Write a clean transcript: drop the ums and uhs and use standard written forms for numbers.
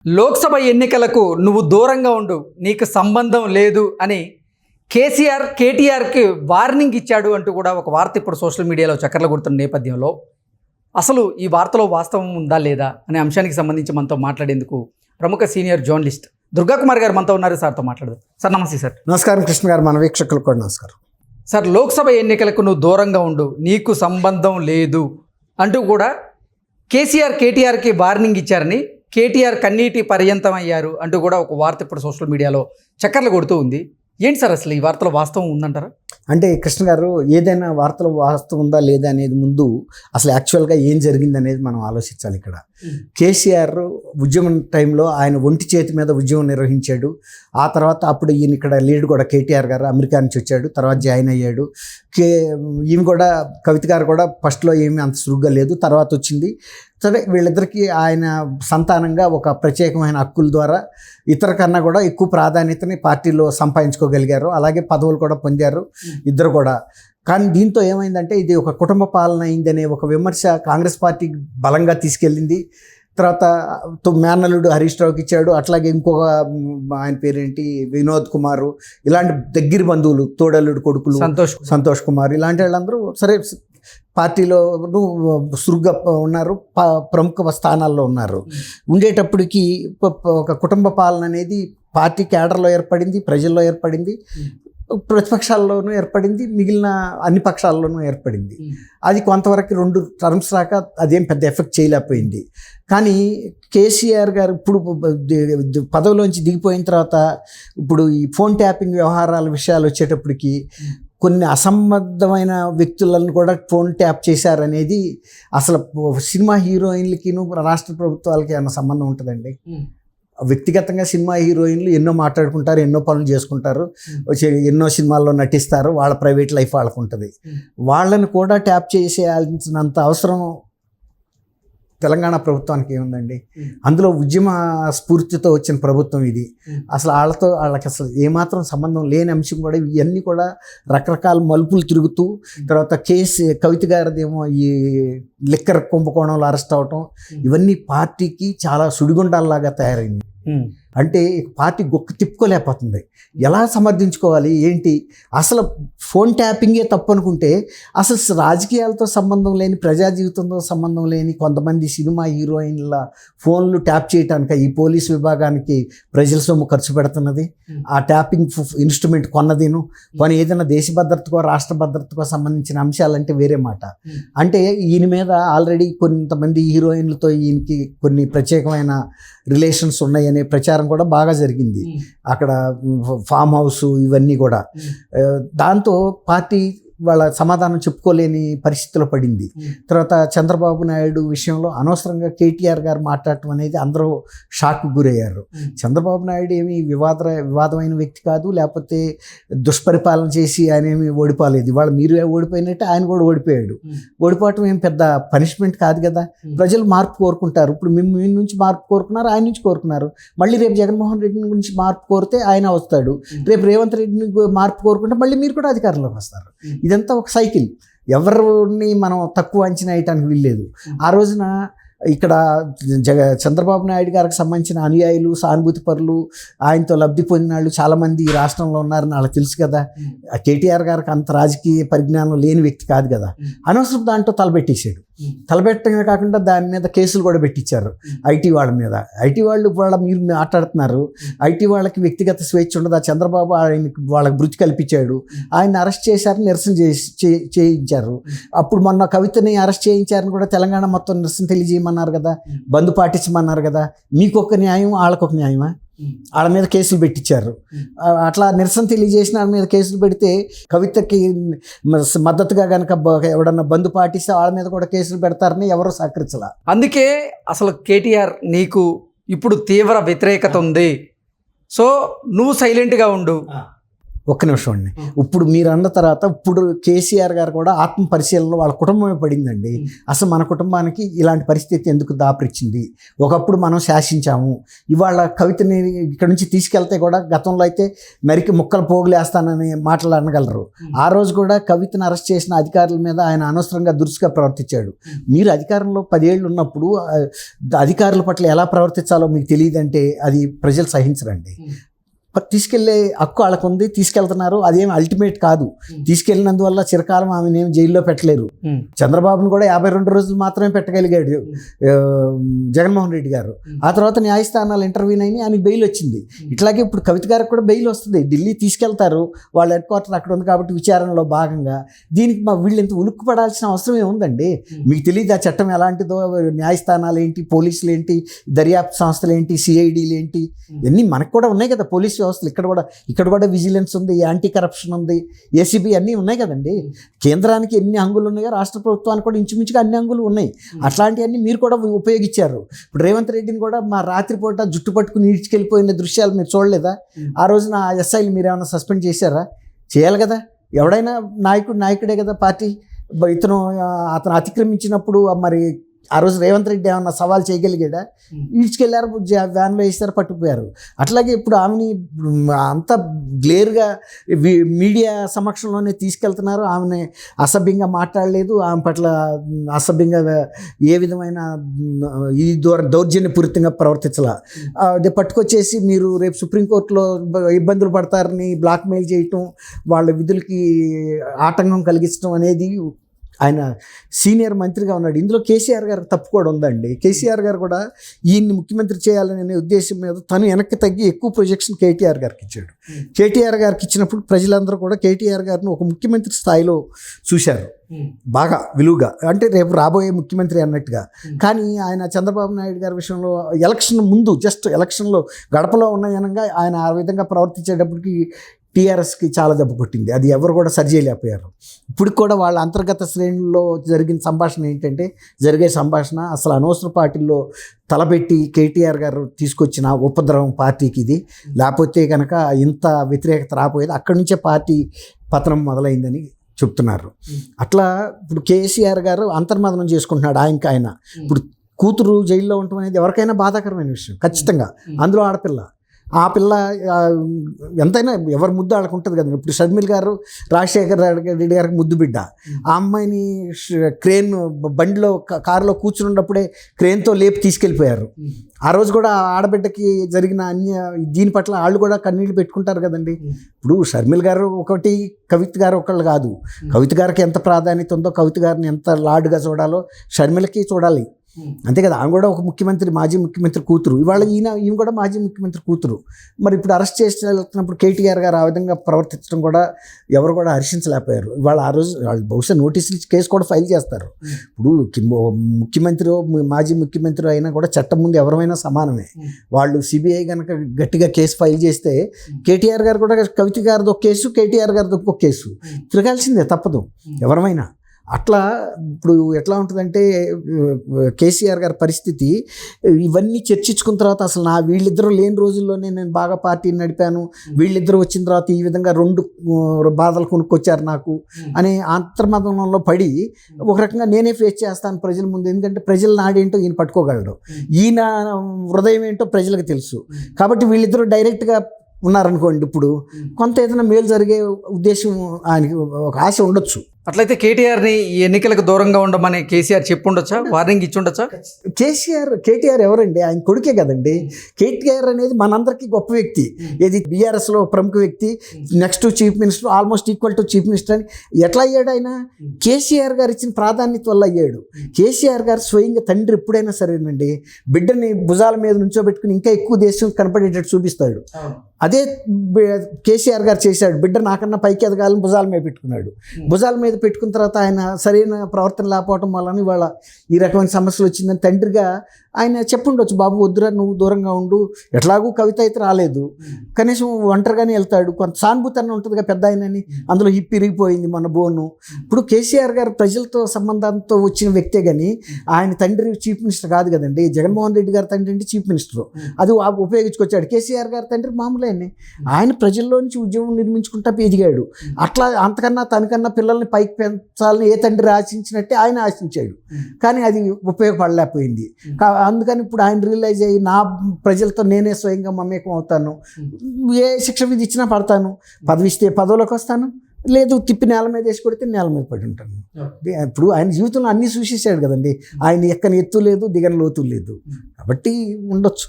లోక్సభ ఎన్నికలకు నువ్వు దూరంగా ఉండు, నీకు సంబంధం లేదు అని కేటీఆర్కి వార్నింగ్ ఇచ్చాడు అంటూ కూడా ఒక వార్త ఇప్పుడు సోషల్ మీడియాలో చక్కర్లు కొడుతున్న నేపథ్యంలో అసలు ఈ వార్తలో వాస్తవం ఉందా లేదా అనే అంశానికి సంబంధించి మనతో మాట్లాడేందుకు ప్రముఖ సీనియర్ జర్నలిస్ట్ దుర్గా కుమార్ గారు మనతో ఉన్నారు. సార్తో మాట్లాడదు. సార్ నమస్తే. సార్ నమస్కారం కృష్ణ గారు, మన వీక్షకులకు కూడా నమస్కారం. సార్, లోక్సభ ఎన్నికలకు నువ్వు దూరంగా ఉండు, నీకు సంబంధం లేదు అంటూ కూడా కేటీఆర్కి వార్నింగ్ ఇచ్చారని, కేటీఆర్ కన్నీటి పర్యంతం అయ్యారు అంటూ కూడా ఒక వార్త ఇప్పుడు సోషల్ మీడియాలో చక్కర్లు కొడుతూ ఉంది. ఏంటి సార్ అసలు ఈ వార్తలో వాస్తవం ఉందంటారా? అంటే కృష్ణ గారు, ఏదైనా వార్తలో వాస్తవం ఉందా లేదా అనేది ముందు అసలు యాక్చువల్గా ఏం జరిగింది అనేది మనం ఆలోచించాలి. ఇక్కడ కేసీఆర్ ఉద్యమం టైంలో ఆయన ఒంటి చేతి మీద ఉద్యమం నిర్వహించాడు. ఆ తర్వాత అప్పుడు ఈయన ఇక్కడ లీడ్ కూడా కేటీఆర్ గారు అమెరికా నుంచి వచ్చాడు, తర్వాత జాయిన్ అయ్యాడు. ఈమె కూడా కవిత గారు కూడా ఫస్ట్లో ఏమీ అంత సురుగ్గా లేదు, తర్వాత వచ్చింది. సరే, వీళ్ళిద్దరికీ ఆయన సంతానంగా ఒక ప్రత్యేకమైన హక్కుల ద్వారా ఇతర కన్నా కూడా ఎక్కువ ప్రాధాన్యతని పార్టీలో సంపాదించుకోగలిగారు. అలాగే పదవులు కూడా పొందారు ఇద్దరు కూడా. కానీ దీంతో ఏమైందంటే ఇది ఒక కుటుంబ పాలన అయిందనే ఒక విమర్శ కాంగ్రెస్ పార్టీ బలంగా తీసుకెళ్ళింది. తర్వాత మేనల్లుడు హరీష్ రావుకి ఇచ్చాడు. అట్లాగే ఇంకొక ఆయన పేరేంటి వినోద్ కుమార్, ఇలాంటి దగ్గర బంధువులు, తోడల్లుడు కొడుకులు సంతోష్ కుమార్, ఇలాంటి వాళ్ళందరూ సరే పార్టీలో సురుగ్గా ఉన్నారు, ప్రముఖ స్థానాల్లో ఉన్నారు. ఉండేటప్పటికి ఒక కుటుంబ పాలన అనేది పార్టీ క్యాడర్లో ఏర్పడింది, ప్రజల్లో ఏర్పడింది, ప్రతిపక్షాల్లోనూ ఏర్పడింది, మిగిలిన అన్ని పక్షాల్లోనూ ఏర్పడింది. అది కొంతవరకు 2 టర్మ్స్ రాక అదేం పెద్ద ఎఫెక్ట్ చేయలేకపోయింది. కానీ కేసీఆర్ గారు ఇప్పుడు పదవిలోంచి దిగిపోయిన తర్వాత ఇప్పుడు ఈ ఫోన్ ట్యాపింగ్ వ్యవహారాల విషయాలు వచ్చేటప్పటికి కొన్ని అసంబద్ధమైన వ్యక్తులను కూడా ఫోన్ ట్యాప్ చేశారనేది అసలు సినిమా హీరోయిన్లకిను రాష్ట్ర ప్రభుత్వాలకి ఏమైనా సంబంధం ఉంటుందండి? వ్యక్తిగతంగా సినిమా హీరోయిన్లు ఎన్నో మాట్లాడుకుంటారు, ఎన్నో పనులు చేసుకుంటారు, ఎన్నో సినిమాల్లో నటిస్తారు, వాళ్ళ ప్రైవేట్ లైఫ్ వాళ్ళకు ఉంటుంది. వాళ్ళని కూడా ట్యాప్ చేసేయాల్సినంత అవసరం తెలంగాణ ప్రభుత్వానికి ఏముందండి? అందులో ఉద్యమ స్ఫూర్తితో వచ్చిన ప్రభుత్వం ఇది. అసలు వాళ్ళకి అసలు ఏమాత్రం సంబంధం లేని అంశం కూడా ఇవన్నీ కూడా రకరకాల మలుపులు తిరుగుతూ, తర్వాత కవిత గారిదేమో ఈ లిక్కర్ కుంభకోణంలో అరెస్ట్ అవటం, ఇవన్నీ పార్టీకి చాలా సుడిగుండాల్లాగా తయారైంది. అంటే పార్టీ గొక్క తిప్పుకోలేకపోతుంది. ఎలా సమర్థించుకోవాలి ఏంటి? అసలు ఫోన్ ట్యాపింగే తప్పు అనుకుంటే అసలు రాజకీయాలతో సంబంధం లేని, ప్రజా జీవితంతో సంబంధం లేని కొంతమంది సినిమా హీరోయిన్ల ఫోన్లు ట్యాప్ చేయటానికి ఈ పోలీస్ విభాగానికి ప్రజల సొమ్ము ఖర్చు పెడుతున్నది. ఆ ట్యాపింగ్ ఇన్స్ట్రుమెంట్ కొన్నదిను కొన్ని ఏదైనా దేశ భద్రతకో రాష్ట్ర భద్రతకో సంబంధించిన అంశాలంటే వేరే మాట. అంటే ఈయన మీద ఆల్రెడీ కొంతమంది హీరోయిన్లతో ఈయనకి కొన్ని ప్రత్యేకమైన రిలేషన్స్ ఉన్నాయనే ప్రచారం కూడా బాగా జరిగింది అక్కడ, ఫామ్ హౌస్ ఇవన్నీ కూడా. దాంతో పార్టీ వాళ్ళ సమాధానం చెప్పుకోలేని పరిస్థితిలో పడింది. తర్వాత చంద్రబాబు నాయుడు విషయంలో అనవసరంగా కేటీఆర్ గారు మాట్లాడటం అనేది అందరూ షాక్కు గురయ్యారు. చంద్రబాబు నాయుడు ఏమి వివాదమైన వ్యక్తి కాదు, లేకపోతే దుష్పరిపాలన చేసి ఆయన ఏమి ఓడిపోలేదు. ఇవాళ మీరు ఓడిపోయినట్టు ఆయన కూడా ఓడిపోయాడు. ఓడిపోవటం ఏం పెద్ద పనిష్మెంట్ కాదు కదా. ప్రజలు మార్పు కోరుకుంటారు. ఇప్పుడు మీ నుంచి మార్పు కోరుకున్నారు, ఆయన నుంచి కోరుకున్నారు. మళ్ళీ రేపు జగన్మోహన్ రెడ్డి గురించి మార్పు కోరితే ఆయన వస్తాడు, రేపు రేవంత్ రెడ్డిని మార్పు కోరుకుంటే మళ్ళీ మీరు కూడా అధికారంలోకి వస్తారు. ఇదంతా ఒక సైకిల్. ఎవరిని మనం తక్కువ అంచనా వేయటానికి వీల్లేదు. ఆ రోజున ఇక్కడ చంద్రబాబు నాయుడు గారికి సంబంధించిన అనుయాయులు, సానుభూతి పరులు, ఆయనతో లబ్ధి పొందిన వాళ్ళు చాలామంది ఈ రాష్ట్రంలో ఉన్నారని వాళ్ళకి తెలుసు కదా. కేటీఆర్ గారికి అంత రాజకీయ పరిజ్ఞానం లేని వ్యక్తి కాదు కదా. అనవసరం దాంట్లో తలబెట్టేసాడు. తలబెట్టడమే కాకుండా దాని మీద కేసులు కూడా పెట్టించారు ఐటీ వాళ్ళ మీద. ఐటీ వాళ్ళు వాళ్ళ మీరు మాట్లాడుతున్నారు, ఐటీ వాళ్ళకి వ్యక్తిగత స్వేచ్ఛ ఉండదు. ఆ చంద్రబాబు వాళ్ళకి వృత్తి కల్పించాడు, ఆయన అరెస్ట్ చేశారు, నిరసన చేయించారు. అప్పుడు మొన్న కవితని అరెస్ట్ చేయించారని కూడా తెలంగాణ మొత్తం నిరసన తెలియజేయమన్నారు కదా, బంద్ పాటించమన్నారు కదా. మీకొక న్యాయం, వాళ్ళకొక న్యాయమా? వాళ్ళ మీద కేసులు పెట్టించారు. అట్లా నిరసన తెలియజేసిన వాళ్ళ మీద కేసులు పెడితే కవితకి మద్దతుగా కనుక ఎవడన్నా బంద్ పాటిస్తే వాళ్ళ మీద కూడా కేసులు పెడతారని ఎవరు సహకరించాల. అందుకే అసలు కేటీఆర్ నీకు ఇప్పుడు తీవ్ర వ్యతిరేకత ఉంది, సో నువ్వు సైలెంట్గా ఉండు, ఒక్క నిమిషం అండి. ఇప్పుడు మీరు అన్న తర్వాత ఇప్పుడు కేసీఆర్ గారు కూడా ఆత్మ పరిశీలనలో వాళ్ళ కుటుంబమే పడిందండి. అసలు మన కుటుంబానికి ఇలాంటి పరిస్థితి ఎందుకు దాపరిచింది, ఒకప్పుడు మనం శాసించాము, ఇవాళ కవితని ఇక్కడ నుంచి తీసుకెళ్తే కూడా గతంలో అయితే నరికి ముక్కలు పోగులేస్తానని మాటలు అనగలరు. ఆ రోజు కూడా కవితను అరెస్ట్ చేసిన అధికారుల మీద ఆయన అనవసరంగా దురుసుగా ప్రవర్తించాడు. మీరు అధికారంలో 10 ఏళ్ళు ఉన్నప్పుడు అధికారుల పట్ల ఎలా ప్రవర్తించాలో మీకు తెలియదంటే అది ప్రజలు సహించరండి. తీసుకెళ్లే హక్కు వాళ్ళకు ఉంది, తీసుకెళ్తున్నారు, అదేం అల్టిమేట్ కాదు. తీసుకెళ్ళినందువల్ల చిరకాలం ఆమెనేం జైల్లో పెట్టలేరు. చంద్రబాబును కూడా 52 రోజులు మాత్రమే పెట్టగలిగాడు జగన్మోహన్ రెడ్డి గారు. ఆ తర్వాత న్యాయస్థానాలు ఇంటర్వ్యూన్ అయినా ఆయనకి బెయిల్ వచ్చింది. ఇట్లాగే ఇప్పుడు కవిత గారికి కూడా బెయిల్ వస్తుంది. ఢిల్లీ తీసుకెళ్తారు, వాళ్ళ హెడ్ క్వార్టర్ అక్కడ ఉంది కాబట్టి విచారణలో భాగంగా. దీనికి వీళ్ళు ఇంత ఉలుక్కు పడాల్సిన అవసరం ఏముందండి? మీకు తెలియదు ఆ చట్టం ఎలాంటిదో, న్యాయస్థానాలు ఏంటి, పోలీసులు ఏంటి, దర్యాప్తు సంస్థలు ఏంటి, సిఐడీలు ఏంటి, ఇవన్నీ మనకు కూడా ఉన్నాయి కదా పోలీస్ వ్యవస్థలు. ఇక్కడ కూడా విజిలెన్స్ ఉంది, యాంటీ కరప్షన్ ఉంది, ఏసీబీ అన్నీ ఉన్నాయి కదండి. కేంద్రానికి ఎన్ని హంగులు ఉన్నాయో రాష్ట్ర ప్రభుత్వానికి కూడా ఇంచుమించుగా అన్ని హంగులు ఉన్నాయి. అట్లాంటివన్నీ మీరు కూడా ఉపయోగించారు. ఇప్పుడు రేవంత్ రెడ్డిని కూడా మా రాత్రిపూట జుట్టు పట్టుకుని ఈడ్చుకెళ్ళిపోయిన దృశ్యాలు మీరు చూడలేదా? ఆ రోజున ఆ ఎస్ఐలు మీరు ఏమైనా సస్పెండ్ చేశారా? చేయాలి కదా. ఎవడైనా నాయకుడే కదా పార్టీ. అతను అతిక్రమించినప్పుడు మరి ఆ రోజు రేవంత్ రెడ్డి ఏమన్నా సవాల్ చేయగలిగాడా? ఈడ్చుకెళ్ళారు, వ్యాన్లో వేస్తారు, పట్టుకుపోయారు. అట్లాగే ఇప్పుడు ఆమెని అంత క్లియర్గా మీడియా సమక్షంలోనే తీసుకెళ్తున్నారు. ఆమెని అసభ్యంగా మాట్లాడలేదు, ఆమె పట్ల అసభ్యంగా ఏ విధమైన ఈ దౌర్జన్యపూరితంగా ప్రవర్తించాల. అదే పట్టుకొచ్చేసి మీరు రేపు సుప్రీంకోర్టులో ఇబ్బందులు పడతారని బ్లాక్మెయిల్ చేయటం, వాళ్ళ విధులకి ఆటంకం కలిగించడం అనేది. ఆయన సీనియర్ మంత్రిగా ఉన్నాడు. ఇందులో కేసీఆర్ గారికి తప్పు కూడా ఉందండి. కేసీఆర్ గారు కూడా ఈయన్ని ముఖ్యమంత్రి చేయాలనే ఉద్దేశం మీద తను వెనక్కి తగ్గి ఎక్కువ ప్రొజెక్షన్ కేటీఆర్ గారికి ఇచ్చాడు. కేటీఆర్ గారికి ఇచ్చినప్పుడు ప్రజలందరూ కూడా కేటీఆర్ గారిని ఒక ముఖ్యమంత్రి స్థాయిలో చూశారు, బాగా విలువగా, అంటే రేపు రాబోయే ముఖ్యమంత్రి అన్నట్టుగా. కానీ ఆయన చంద్రబాబు నాయుడు గారి విషయంలో ఎలక్షన్ ముందు జస్ట్ ఎలక్షన్లో గడపలో ఉన్నాయనగా ఆయన ఆ విధంగా ప్రవర్తించేటప్పటికి టీఆర్ఎస్కి చాలా దెబ్బ కొట్టింది. అది ఎవరు కూడా సరి చేయలేకపోయారు. ఇప్పుడు కూడా వాళ్ళ అంతర్గత శ్రేణుల్లో జరిగిన సంభాషణ ఏంటంటే, జరిగే సంభాషణ అసలు అనవసర పార్టీల్లో తలపెట్టి కేటీఆర్ గారు తీసుకొచ్చిన ఉపద్రవం పార్టీకి ఇది, లేకపోతే కనుక ఇంత వ్యతిరేకత రాపోయేది, అక్కడి నుంచే పార్టీ పతనం మొదలైందని చెప్తున్నారు. అట్లా ఇప్పుడు కేసీఆర్ గారు అంతర్మదనం చేసుకుంటున్నాడు ఆయన. ఇప్పుడు కూతురు జైల్లో ఉండటం అనేది ఎవరికైనా బాధాకరమైన విషయం ఖచ్చితంగా. అందులో ఆడపిల్ల, ఆ పిల్ల ఎంతైనా ఎవరి ముద్దు వాళ్ళకు ఉంటుంది కదండి. ఇప్పుడు షర్మిల్ గారు రాజశేఖర్ రెడ్డి గారికి ముద్దు బిడ్డ. ఆ అమ్మాయిని క్రేన్ బండిలో కారులో కూర్చున్నప్పుడే క్రేన్తో లేపి తీసుకెళ్ళిపోయారు. ఆ రోజు కూడా ఆడబిడ్డకి జరిగిన దీని పట్ల వాళ్ళు కూడా కన్నీళ్ళు పెట్టుకుంటారు కదండి. ఇప్పుడు షర్మిల్ గారు ఒకటి, కవిత గారు ఒకళ్ళు కాదు. కవిత గారికి ఎంత ప్రాధాన్యత ఉందో, కవిత గారిని ఎంత లాడ్గా చూడాలో షర్మిలకి చూడాలి, అంతే కదా. ఆమె కూడా ఒక ముఖ్యమంత్రి, మాజీ ముఖ్యమంత్రి కూతురు. ఇవాళ ఈమె కూడా మాజీ ముఖ్యమంత్రి కూతురు. మరి ఇప్పుడు అరెస్ట్ చేసి వెళ్తున్నప్పుడు కేటీఆర్ గారు ఆ విధంగా ప్రవర్తించడం కూడా ఎవరు కూడా హర్షించలేకపోయారు. ఇవాళ ఆ రోజు వాళ్ళు బహుశా నోటీసులు కేసు కూడా ఫైల్ చేస్తారు. ఇప్పుడు ముఖ్యమంత్రి, మాజీ ముఖ్యమంత్రి అయినా కూడా చట్టం ముందు ఎవరైనా సమానమే. వాళ్ళు సిబిఐ కనుక గట్టిగా కేసు ఫైల్ చేస్తే కేటీఆర్ గారు కూడా, కవిత గారిది ఒక కేసు, కేటీఆర్ గారిది ఒక కేసు, తిరగాల్సిందే, తప్పదు ఎవరమైనా. అట్లా ఇప్పుడు ఎట్లా ఉంటుందంటే కేసీఆర్ గారి పరిస్థితి, ఇవన్నీ చర్చించుకున్న తర్వాత అసలు వీళ్ళిద్దరూ లేని రోజుల్లోనే నేను బాగా పార్టీని నడిపాను, వీళ్ళిద్దరూ వచ్చిన తర్వాత ఈ విధంగా 2 బాధలు కొనుక్కొచ్చారు నాకు అనే అంతర్మతంలో పడి ఒక రకంగా నేనే ఫేస్ చేస్తాను ప్రజల ముందు. ఎందుకంటే ప్రజల నాడేంటో ఈయన పట్టుకోగలడు, ఈయన హృదయం ఏంటో ప్రజలకు తెలుసు. కాబట్టి వీళ్ళిద్దరూ డైరెక్ట్గా ఉన్నారనుకోండి, ఇప్పుడు కొంత ఏదైనా మేలు జరిగే ఉద్దేశం ఆయనకి ఒక ఆశ ఉండొచ్చు. అట్లయితే కేటీఆర్ని ఈ ఎన్నికలకు దూరంగా ఉండమని కేసీఆర్ చెప్పుండొచ్చా, వార్నింగ్ ఇచ్చుండొచ్చా? కేటీఆర్ ఎవరండి? ఆయన కొడుకే కదండి. కేటీఆర్ అనేది మనందరికీ గొప్ప వ్యక్తి. ఏది బీఆర్ఎస్లో ప్రముఖ వ్యక్తి, next chief minister, almost equal to chief minister అని ఎట్లా అయ్యాడు ఆయన? కేసీఆర్ గారు ఇచ్చిన ప్రాధాన్యత వల్ల అయ్యాడు. కేసీఆర్ గారు స్వయంగా తండ్రి ఎప్పుడైనా సరేనండి బిడ్డని భుజాల మీద నుంచోబెట్టుకుని ఇంకా ఎక్కువ దేశం కనపడేటట్టు చూపిస్తాడు. అదే కేసీఆర్ గారు చేశాడు. బిడ్డ నాకన్నా పైకి ఎదగాలని భుజాల మీద పెట్టుకున్నాడు. భుజాల మీద పెట్టుకున్న తర్వాత ఆయన సరైన ప్రవర్తన లేకపోవటం వలన ఇవాళ ఈ రకమైన సమస్యలు వచ్చిందని తండ్రిగా ఆయన చెప్పుండొచ్చు, బాబు వద్దురా నువ్వు దూరంగా ఉండు, ఎట్లాగూ కవిత అయితే రాలేదు, కనీసం ఒంటరిగానే వెళ్తాడు, కొంత సానుభూతి అన్న ఉంటుందిగా పెద్ద ఆయనని, అందులో హిప్ ఇరిగిపోయింది మన బోను. ఇప్పుడు కేసీఆర్ గారు ప్రజలతో సంబంధంతో వచ్చిన వ్యక్తే కానీ ఆయన తండ్రి చీఫ్ మినిస్టర్ కాదు కదండి. జగన్మోహన్ రెడ్డి గారి తండ్రి అంటే చీఫ్ మినిస్టర్, అది ఉపయోగించుకొచ్చాడు. కేసీఆర్ గారి తండ్రి మామూలేని ఆయన ప్రజల్లో నుంచి ఉద్యమం నిర్మించుకుంటా ఎదిగాడు. అట్లా అంతకన్నా తనకన్నా పిల్లల్ని పైకి పెంచాలని ఏ తండ్రి ఆశించినట్టే ఆయన ఆశించాడు, కానీ అది ఉపయోగపడలేకపోయింది. అందుకని ఇప్పుడు ఆయన రియలైజ్ అయ్యి నా ప్రజలతో నేనే స్వయంగా మమేకం అవుతాను, ఏ శిక్ష విధి ఇచ్చినా పడతాను, పదవి ఇస్తే పదవిలోకి వస్తాను, లేదు తిప్పి నేల మీద వేసి కొడితే నేల మీద పడి ఉంటాను. ఇప్పుడు ఆయన జీవితంలో అన్నీ చూసేసాడు కదండి, ఆయన ఎక్కని ఎత్తు లేదు దిగని లోతు లేదు, కాబట్టి ఉండొచ్చు.